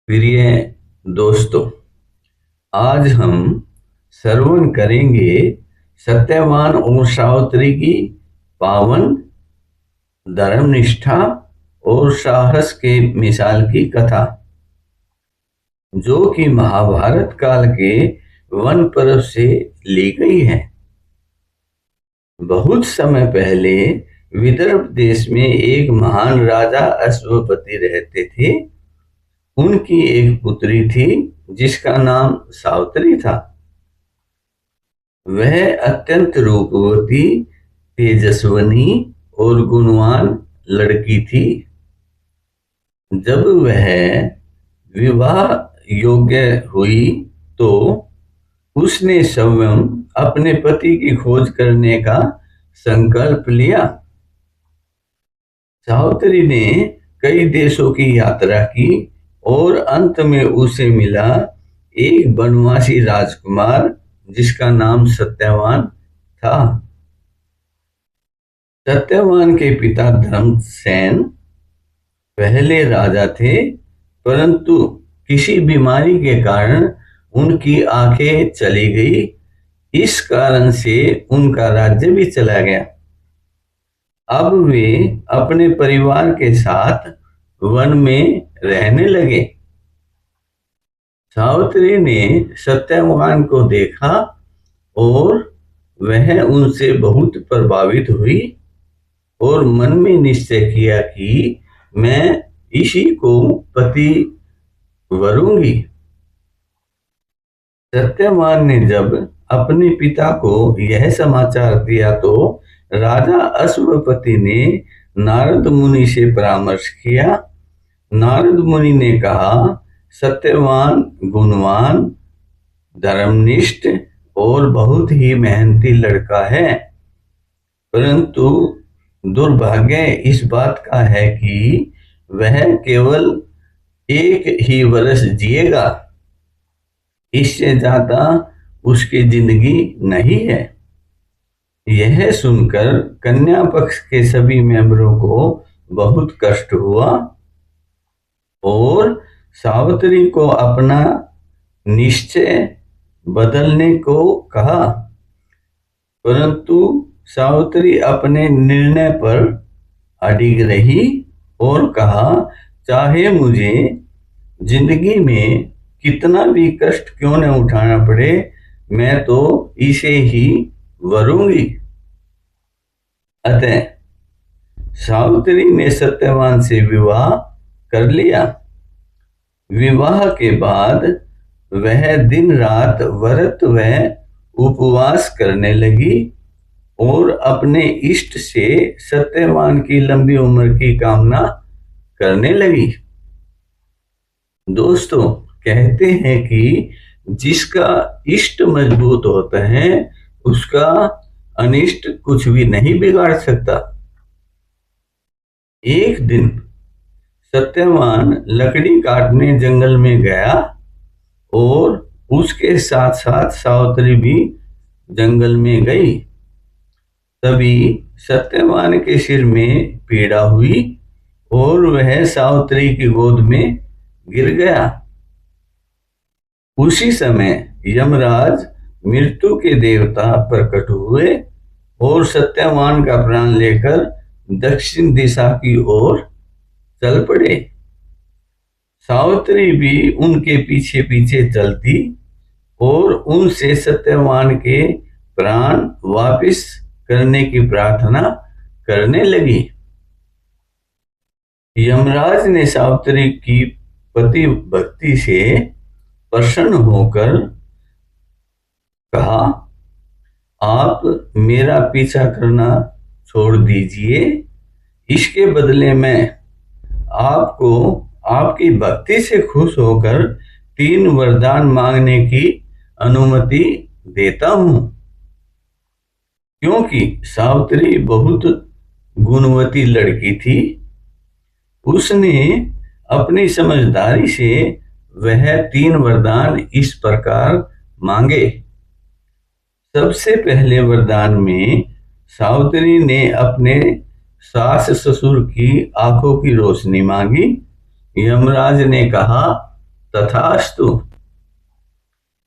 प्रिय दोस्तों, आज हम श्रवण करेंगे सत्यवान और सावित्री की पावन धर्मनिष्ठा और साहस के मिसाल की कथा, जो कि महाभारत काल के वन पर्व से ली गई है। बहुत समय पहले विदर्भ देश में एक महान राजा अश्वपति रहते थे। उनकी एक पुत्री थी जिसका नाम सावित्री था। वह अत्यंत रूपवती, तेजस्विनी और गुणवान लड़की थी। जब वह विवाह योग्य हुई तो उसने स्वयं अपने पति की खोज करने का संकल्प लिया। सावित्री ने कई देशों की यात्रा की और अंत में उसे मिला एक बनवासी राजकुमार जिसका नाम सत्यवान था। सत्यवान के पिता धर्मसेन पहले राजा थे, परंतु किसी बीमारी के कारण उनकी आंखें चली गई। इस कारण से उनका राज्य भी चला गया। अब वे अपने परिवार के साथ वन में रहने लगे। सावित्री ने सत्यवान को देखा और वह उनसे बहुत प्रभावित हुई और मन में निश्चय किया कि मैं इसी को पति वरूंगी। सत्यवान ने जब अपने पिता को यह समाचार दिया तो राजा अश्वपति ने नारद मुनि से परामर्श किया। नारद मुनि ने कहा, सत्यवान गुणवान, धर्मनिष्ठ और बहुत ही मेहनती लड़का है, परंतु दुर्भाग्य इस बात का है कि वह केवल एक ही वर्ष जिएगा। इससे ज्यादा उसकी जिंदगी नहीं है। यह सुनकर कन्या पक्ष के सभी मेंबरों को बहुत कष्ट हुआ और सावित्री को अपना निश्चय बदलने को कहा, परंतु सावित्री अपने निर्णय पर अडिग रही और कहा, चाहे मुझे जिंदगी में कितना भी कष्ट क्यों न उठाना पड़े, मैं तो इसे ही वरूंगी। अतः सावित्री ने सत्यवान से विवाह कर लिया। विवाह के बाद वह दिन रात व्रत व उपवास करने लगी और अपने इष्ट से सत्यवान की लंबी उम्र की कामना करने लगी। दोस्तों, कहते हैं कि जिसका इष्ट मजबूत होता है उसका अनिष्ट कुछ भी नहीं बिगाड़ सकता। एक दिन सत्यवान लकड़ी काटने जंगल में गया और उसके साथ साथ सावित्री भी जंगल में गई। तभी सत्यवान के सिर में पीड़ा हुई और वह सावित्री की गोद में गिर गया। उसी समय यमराज मृत्यु के देवता प्रकट हुए और सत्यवान का प्राण लेकर दक्षिण दिशा की ओर चल पड़े। सावित्री भी उनके पीछे पीछे चलती और उनसे सत्यवान के प्राण वापस करने की प्रार्थना करने लगी। यमराज ने सावित्री की पति भक्ति से प्रसन्न होकर कहा, आप मेरा पीछा करना छोड़ दीजिए। इसके बदले में आपको आपकी भक्ति से खुश होकर 3 वरदान मांगने की अनुमति देता हूं। क्योंकि सावित्री बहुत गुणवती लड़की थी, उसने अपनी समझदारी से वह 3 वरदान इस प्रकार मांगे। सबसे पहले वरदान में सावित्री ने अपने सास ससुर की आंखों की रोशनी मांगी। यमराज ने कहा, तथास्तु।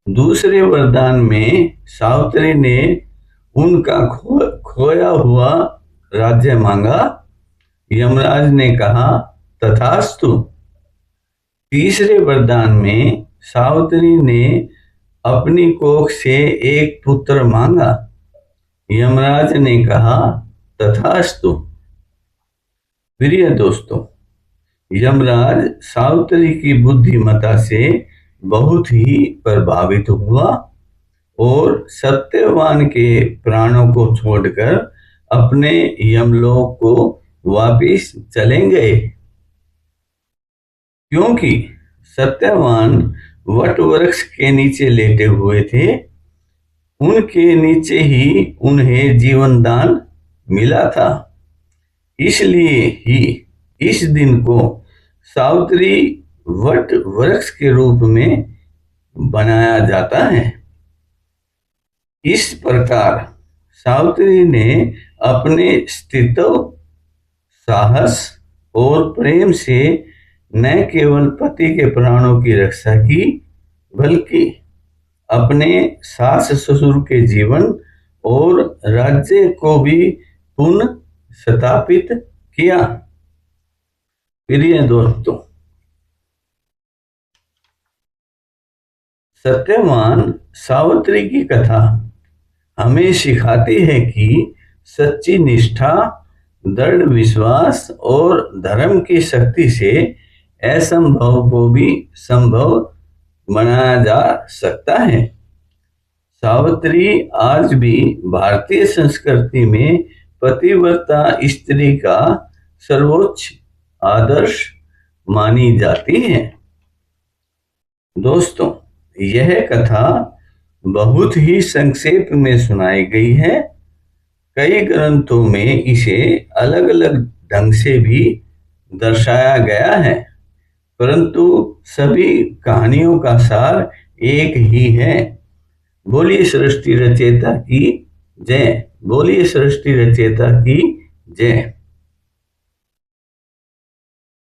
दूसरे वरदान में सावित्री ने उनका खोया हुआ राज्य मांगा। यमराज ने कहा तथास्तु। तीसरे वरदान में सावित्री ने अपनी कोख से एक पुत्र मांगा। यमराज ने कहा तथास्तु। प्रिय दोस्तों, यमराज सावित्री की बुद्धिमता से बहुत ही प्रभावित हुआ और सत्यवान के प्राणों को छोड़कर अपने यमलोक को वापिस चले गए, क्योंकि सत्यवान वट वृक्ष के नीचे लेटे हुए थे। उनके नीचे ही उन्हें जीवन दान मिला था। इसलिए ही इस दिन को सावित्री वट वृक्ष के रूप में बनाया जाता है। इस प्रकार सावित्री ने अपने स्थित्व, साहस और प्रेम से न केवल पति के प्राणों की रक्षा की, बल्कि अपने सास ससुर के जीवन और राज्य को भी पुनः स्थापित किया। प्रिय दोस्तों, सत्यवान सावित्री की कथा हमें सिखाती है कि सच्ची निष्ठा, दृढ़ विश्वास और धर्म की शक्ति से असंभव को भी संभव बनाया जा सकता है। सावित्री आज भी भारतीय संस्कृति में पतिव्रता स्त्री का सर्वोच्च आदर्श मानी जाती है। दोस्तों, यह कथा बहुत ही संक्षेप में सुनाई गई है। कई ग्रंथों में इसे अलग अलग ढंग से भी दर्शाया गया है, परंतु सभी कहानियों का सार एक ही है। बोलिए सृष्टि रचयिता की जय। बोलिए सृष्टि रचयिता की जय।